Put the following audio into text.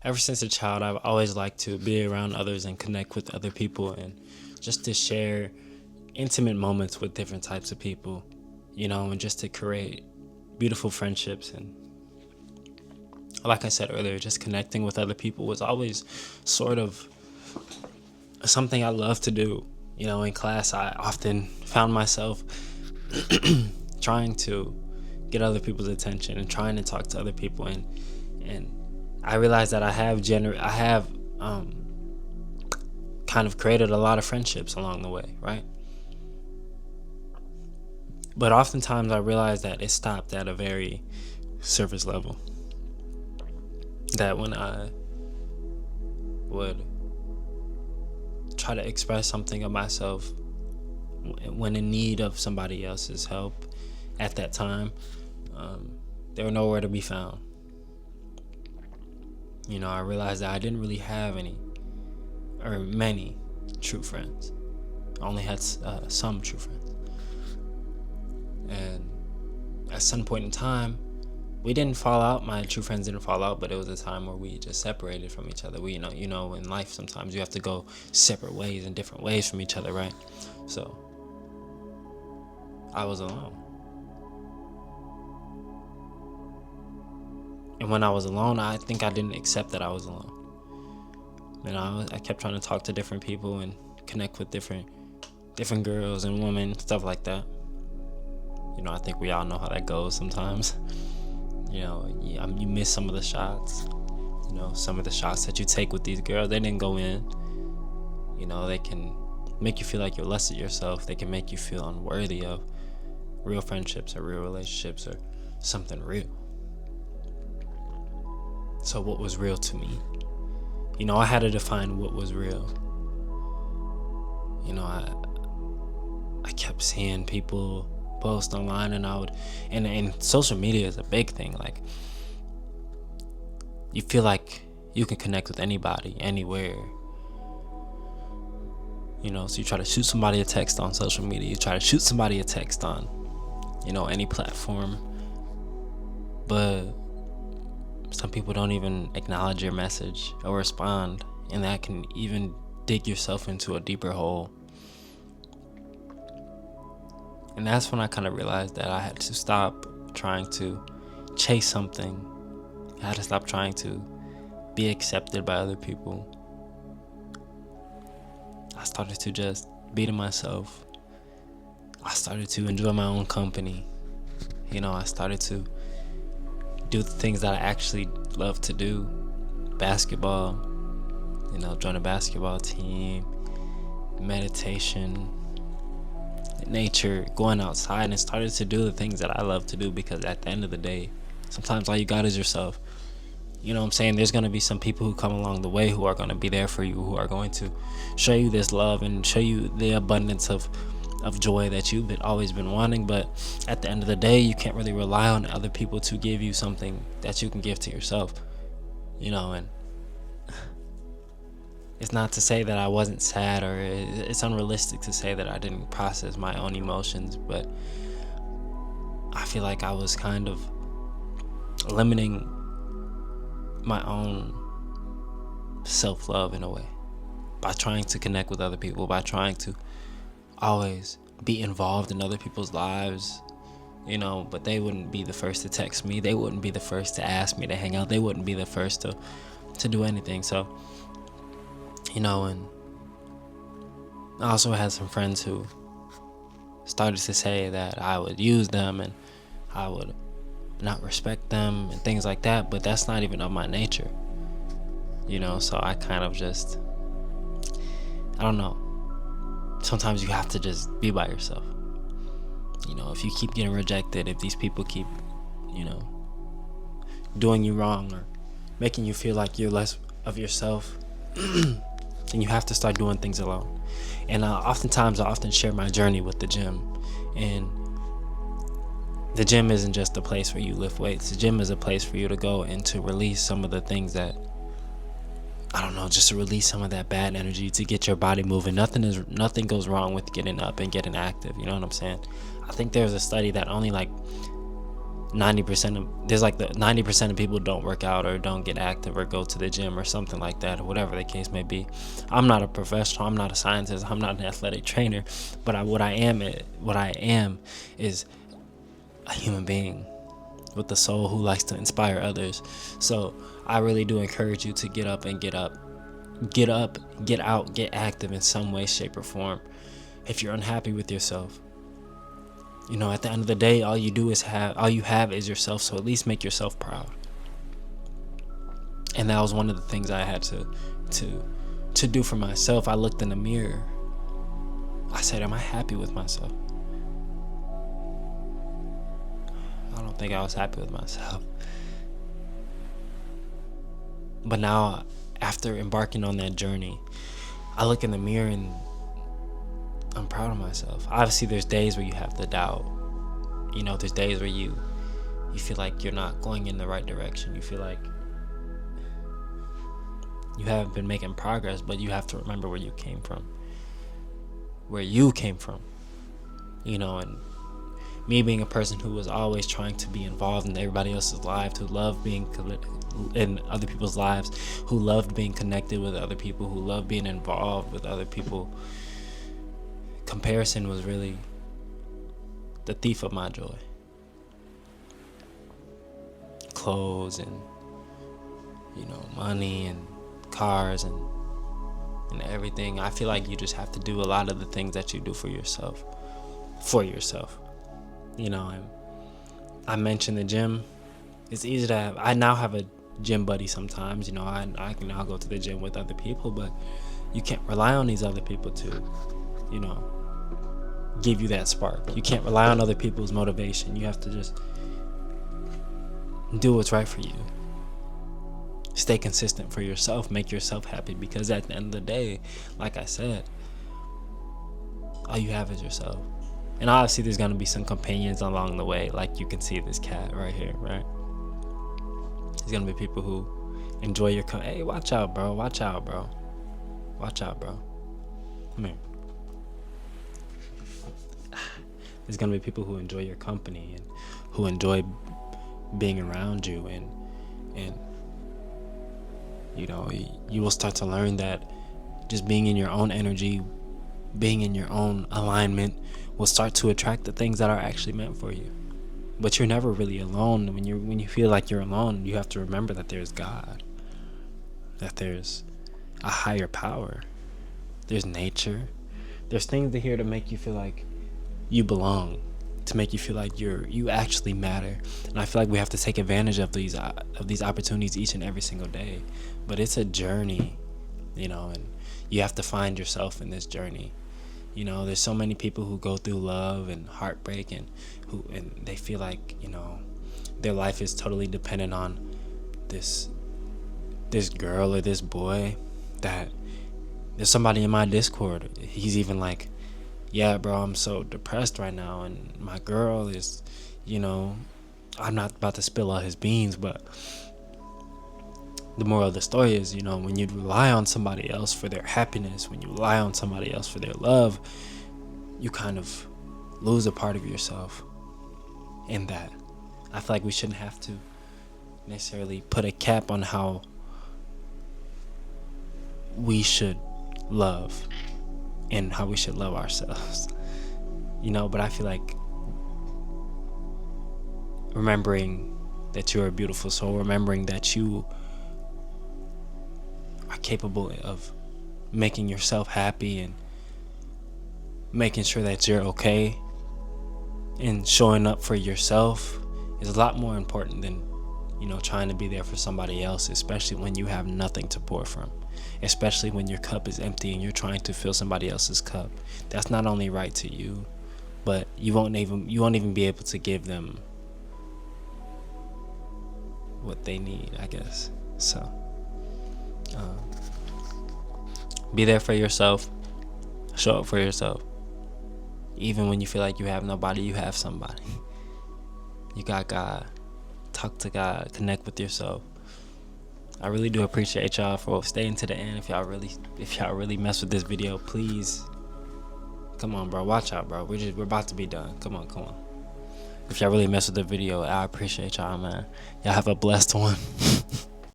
ever since a child, I've always liked to be around others and connect with other people and just to share intimate moments with different types of people, and just to create beautiful friendships. And like I said earlier, just connecting with other people was always sort of something I love to do. In class, I often found myself trying to get other people's attention and trying to talk to other people, and I realized that I have kind of created a lot of friendships along the way, right? But oftentimes I realized that it stopped at a very surface level. That when I would try to express something of myself when in need of somebody else's help at that time, they were nowhere to be found. I realized that I didn't really have any or many true friends. I only had some true friends. And at some point in time, we didn't fall out. My true friends didn't fall out, but it was a time where we just separated from each other. We, in life, sometimes you have to go separate ways and different ways from each other, right? So I was alone. And when I was alone, I think I didn't accept that I was alone. I kept trying to talk to different people and connect with different girls and women, stuff like that. I think we all know how that goes sometimes. You miss some of the shots. Some of the shots that you take with these girls, they didn't go in. They can make you feel like you're less of yourself. They can make you feel unworthy of real friendships or real relationships or something real. So what was real to me? I had to define what was real. I kept seeing people post online, and social media is a big thing. Like, you feel like you can connect with anybody, anywhere. So you try to shoot somebody a text on social media. You try to shoot somebody a text on, any platform. But some people don't even acknowledge your message or respond, and that can even dig yourself into a deeper hole. And that's when I kind of realized that I had to stop trying to chase something. I had to stop trying to be accepted by other people. I started to just be to myself. I started to enjoy my own company. I started to do the things that I actually love to do. Basketball, join a basketball team, meditation, nature, going outside, and started to do the things that I love to do, because at the end of the day, sometimes all you got is yourself. What I'm saying? There's going to be some people who come along the way who are going to be there for you, who are going to show you this love and show you the abundance of joy that you've always been wanting. But at the end of the day, you can't really rely on other people to give you something that you can give to yourself. And it's not to say that I wasn't sad, or it's unrealistic to say that I didn't process my own emotions, but I feel like I was kind of limiting my own self-love in a way by trying to connect with other people, by trying to always be involved in other people's lives, but they wouldn't be the first to text me. They wouldn't be the first to ask me to hang out. They wouldn't be the first to do anything. So, and I also had some friends who started to say that I would use them and I would not respect them and things like that, but that's not even of my nature. So I kind of just, I don't know. Sometimes you have to just be by yourself. If you keep getting rejected, if these people keep, doing you wrong or making you feel like you're less of yourself, then you have to start doing things alone. And I often share my journey with the gym. And the gym isn't just a place where you lift weights. The gym is a place for you to go and to release some of the things that, just to release some of that bad energy, to get your body moving. Nothing goes wrong with getting up and getting active. You know what I'm saying? I think there's a study that only like there's like the 90% of people don't work out or don't get active or go to the gym or something like that, or whatever the case may be. I'm not a professional, I'm not a scientist, I'm not an athletic trainer, but what I am is a human being with a soul who likes to inspire others. So I really do encourage you to get up, get out, get active in some way, shape, or form. If you're unhappy with yourself, at the end of the day, all you have is yourself. So at least make yourself proud. And that was one of the things I had to do for myself. I looked in the mirror. I said, am I happy with myself? I don't think I was happy with myself. But now, after embarking on that journey, I look in the mirror and I'm proud of myself. Obviously, there's days where you have to doubt. There's days where you feel like you're not going in the right direction. You feel like you haven't been making progress, but you have to remember where you came from. And me being a person who was always trying to be involved in everybody else's lives, who loved being in other people's lives, who loved being connected with other people, who loved being involved with other people, comparison was really the thief of my joy. Clothes and money and cars and everything. I feel like you just have to do a lot of the things that you do for yourself. And I mentioned the gym. It's easy to have. I now have a gym buddy sometimes. I can now go to the gym with other people, but you can't rely on these other people to give you that spark. You can't rely on other people's motivation. You have to just do what's right for you. Stay consistent for yourself. Make yourself happy, because at the end of the day, like I said, all you have is yourself. And obviously there's going to be some companions along the way. Like you can see this cat right here, right? There's going to be people who enjoy your hey, watch out, bro. Watch out, bro. Come here. There's going to be people who enjoy your company and who enjoy being around you, and you will start to learn that just being in your own energy, being in your own alignment will start to attract the things that are actually meant for you. But you're never really alone. When you feel like you're alone, you have to remember that there's God, that there's a higher power, there's nature, there's things here to make you feel like you belong, to make you feel like you actually matter. And I feel like we have to take advantage of these opportunities each and every single day. But it's a journey, and you have to find yourself in this journey. There's so many people who go through love and heartbreak and they feel like their life is totally dependent on this girl or this boy. That there's somebody in my Discord, he's even like, yeah, bro, I'm so depressed right now, and my girl is, I'm not about to spill all his beans, but the moral of the story is, when you rely on somebody else for their happiness, when you rely on somebody else for their love, you kind of lose a part of yourself in that. I feel like we shouldn't have to necessarily put a cap on how we should love and how we should love ourselves, but I feel like remembering that you're a beautiful soul, remembering that you are capable of making yourself happy and making sure that you're okay and showing up for yourself is a lot more important than trying to be there for somebody else, especially when you have nothing to pour from, especially when your cup is empty and you're trying to fill somebody else's cup. That's not only right to you, but you won't even be able to give them what they need, I guess. So be there for yourself, show up for yourself. Even when you feel like you have nobody, you have somebody. You got God. Talk to God, connect with yourself. I really do appreciate y'all for staying to the end. If y'all really mess with this video, please come on, bro, watch out, bro. We're about to be done. Come on. If y'all really mess with the video, I appreciate y'all, man. Y'all have a blessed one.